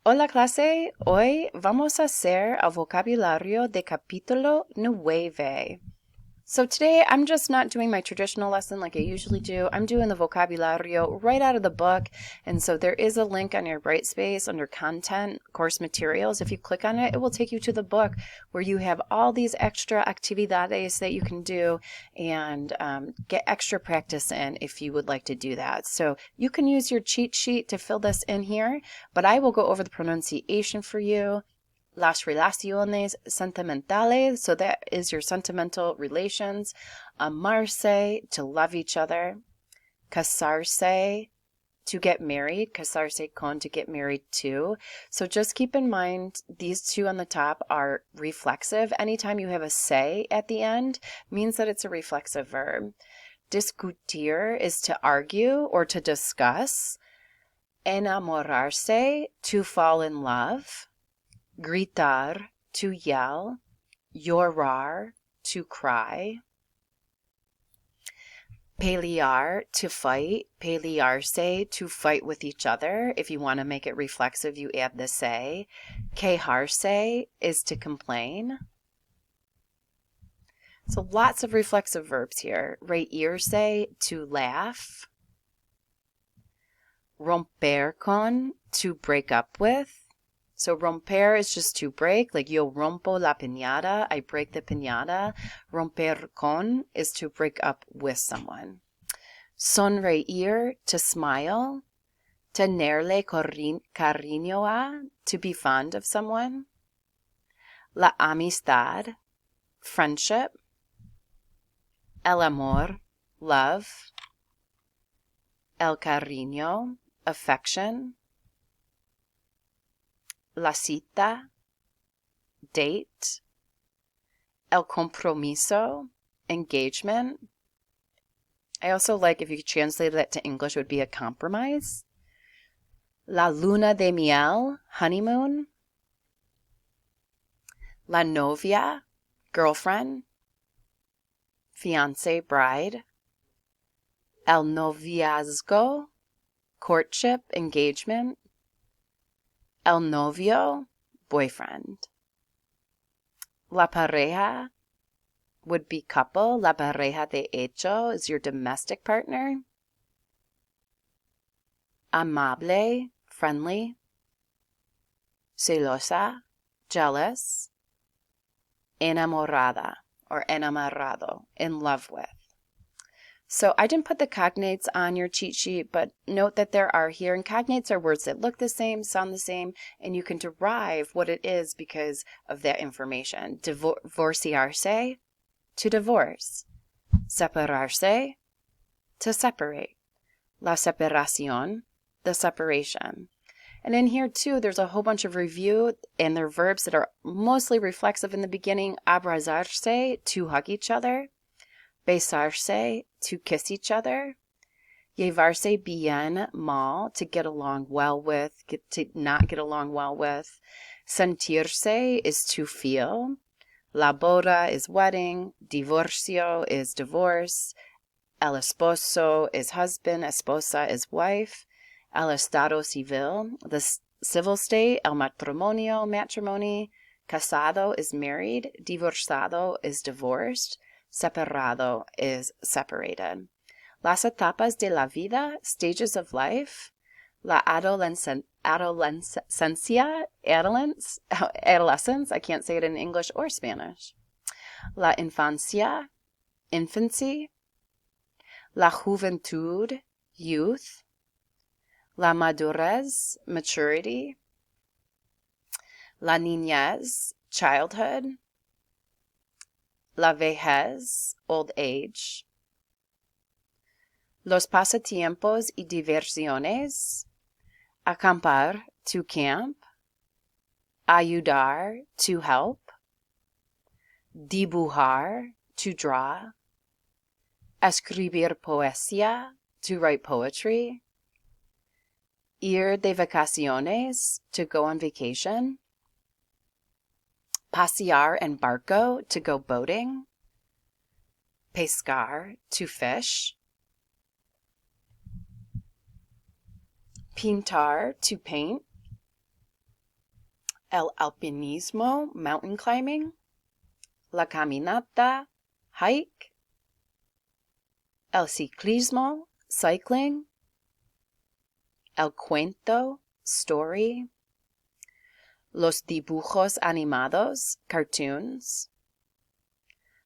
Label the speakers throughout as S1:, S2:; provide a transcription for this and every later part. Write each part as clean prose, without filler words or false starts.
S1: Hola clase, hoy vamos a hacer el vocabulario de capítulo 9. So today I'm just not doing my traditional lesson like I usually do. I'm doing the vocabulario right out of the book. And so there is a link on your Brightspace under content, course materials. If you click on it, it will take you to the book where you have all these extra actividades that you can do and get extra practice in if you would like to do that. So you can use your cheat sheet to fill this in here, but I will go over the pronunciation for you. Las relaciones sentimentales, so that is your sentimental relations. Amarse, to love each other. Casarse, to get married. Casarse con, to get married to. So just keep in mind, these two on the top are reflexive. Anytime you have a se at the end, means that it's a reflexive verb. Discutir is to argue or to discuss. Enamorarse, to fall in love. Gritar, to yell. Llorar, to cry. Pelear, to fight. Pelearse, to fight with each other. If you want to make it reflexive, you add the se. Quejarse is to complain. So lots of reflexive verbs here. Reírse, to laugh. Romper con, to break up with. So romper is just to break, like yo rompo la piñata, I break the piñata. Romper con is to break up with someone. Sonreír, to smile. Tenerle cariño a, to be fond of someone. La amistad, friendship. El amor, love. El cariño, affection. La cita, date. El compromiso, engagement. I also like if you translated that to English, it would be a compromise. La luna de miel, honeymoon. La novia, girlfriend. Fiancé, bride. El noviazgo, courtship, engagement. El novio, boyfriend. La pareja would be couple. La pareja de hecho is your domestic partner. Amable, friendly. Celosa, jealous. Enamorada or enamorado, in love with. So I didn't put the cognates on your cheat sheet, but note that there are here. And cognates are words that look the same, sound the same, and you can derive what it is because of that information. Divorciarse, to divorce. Separarse, to separate. La separación, the separation. And in here too, there's a whole bunch of review, and they're verbs that are mostly reflexive in the beginning. Abrazarse, to hug each other. Besarse, to kiss each other. Llevarse bien mal, to get along well with, to not get along well with. Sentirse is to feel. La boda is wedding. Divorcio is divorce. El esposo is husband. Esposa is wife. El estado civil, the civil state. El matrimonio, matrimony. Casado is married. Divorciado is divorced. Separado is separated. Las etapas de la vida, stages of life. La adolescencia, adolescence, I can't say it in English or Spanish. La infancia, infancy. La juventud, youth. La madurez, maturity. La niñez, childhood. La vejez, old age. Los pasatiempos y diversiones. Acampar, to camp. Ayudar, to help. Dibujar, to draw. Escribir poesía, to write poetry. Ir de vacaciones, to go on vacation. Pasear en barco, to go boating. Pescar, to fish. Pintar, to paint. El alpinismo, mountain climbing. La caminata, hike. El ciclismo, cycling. El cuento, story. Los dibujos animados, cartoons.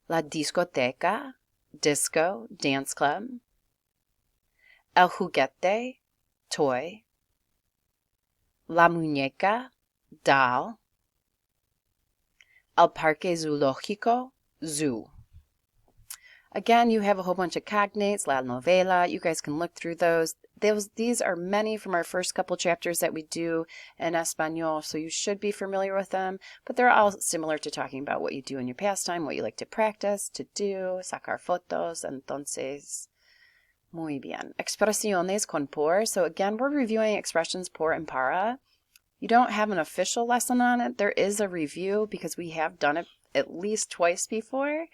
S1: La discoteca, disco, dance club. El juguete, toy. La muñeca, doll. El parque zoológico, zoo. Again, you have a whole bunch of cognates, la novela. You guys can look through those. These are many from our first couple chapters that we do in Espanol, so you should be familiar with them. But they're all similar to talking about what you do in your pastime, what you like to practice, to do, sacar fotos. Entonces, muy bien. Expresiones con por. So again, we're reviewing expressions por and para. You don't have an official lesson on it. There is a review because we have done it at least twice before.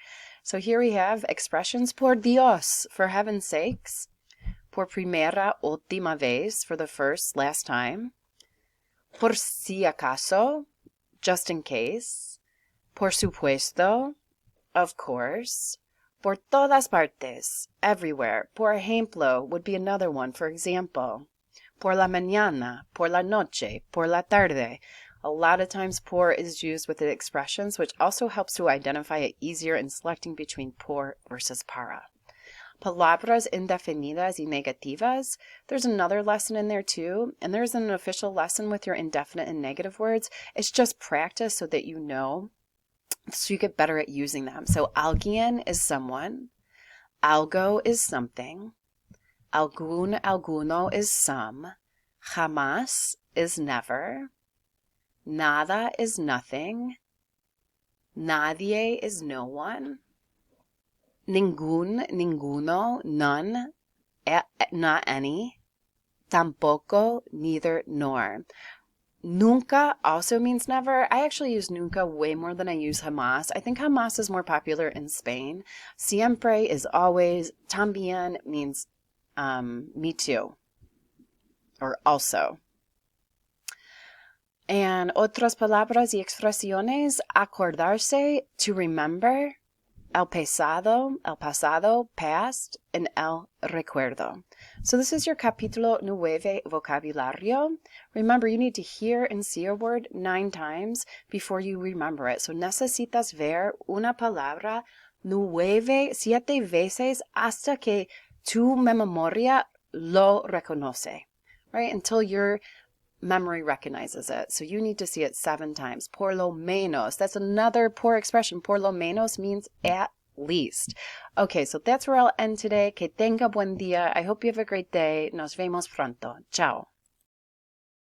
S1: So here we have expressions por Dios, for heaven's sakes. Por primera, última vez, for the first, last time. Por si acaso, just in case. Por supuesto, of course. Por todas partes, everywhere. Por ejemplo would be another one, for example. Por la mañana, por la noche, por la tarde. A lot of times por is used with the expressions, which also helps to identify it easier in selecting between por versus para. Palabras indefinidas y negativas. There's another lesson in there too, and there's an official lesson with your indefinite and negative words. It's just practice so that you know, so you get better at using them. So alguien is someone. Algo is something. Algún, alguno is some. Jamás is never. Nada is nothing. Nadie is no one. Ningún, ninguno, none, not any. Tampoco, neither, nor. Nunca also means never. I actually use nunca way more than I use jamás. I think jamás is more popular in Spain. Siempre is always. También means me too, or also. And otras palabras y expresiones, acordarse, to remember, el pasado, past, and el recuerdo. So this is your Capítulo 9 Vocabulario. Remember, you need to hear and see a word 9 times before you remember it. So necesitas ver una palabra 7 veces hasta que tu memoria lo reconoce, right? Until your memory recognizes it. So you need to see it 7 times. Por lo menos. That's another por expression. Por lo menos means at least. Okay, so that's where I'll end today. Que tenga buen día. I hope you have a great day. Nos vemos pronto. Ciao.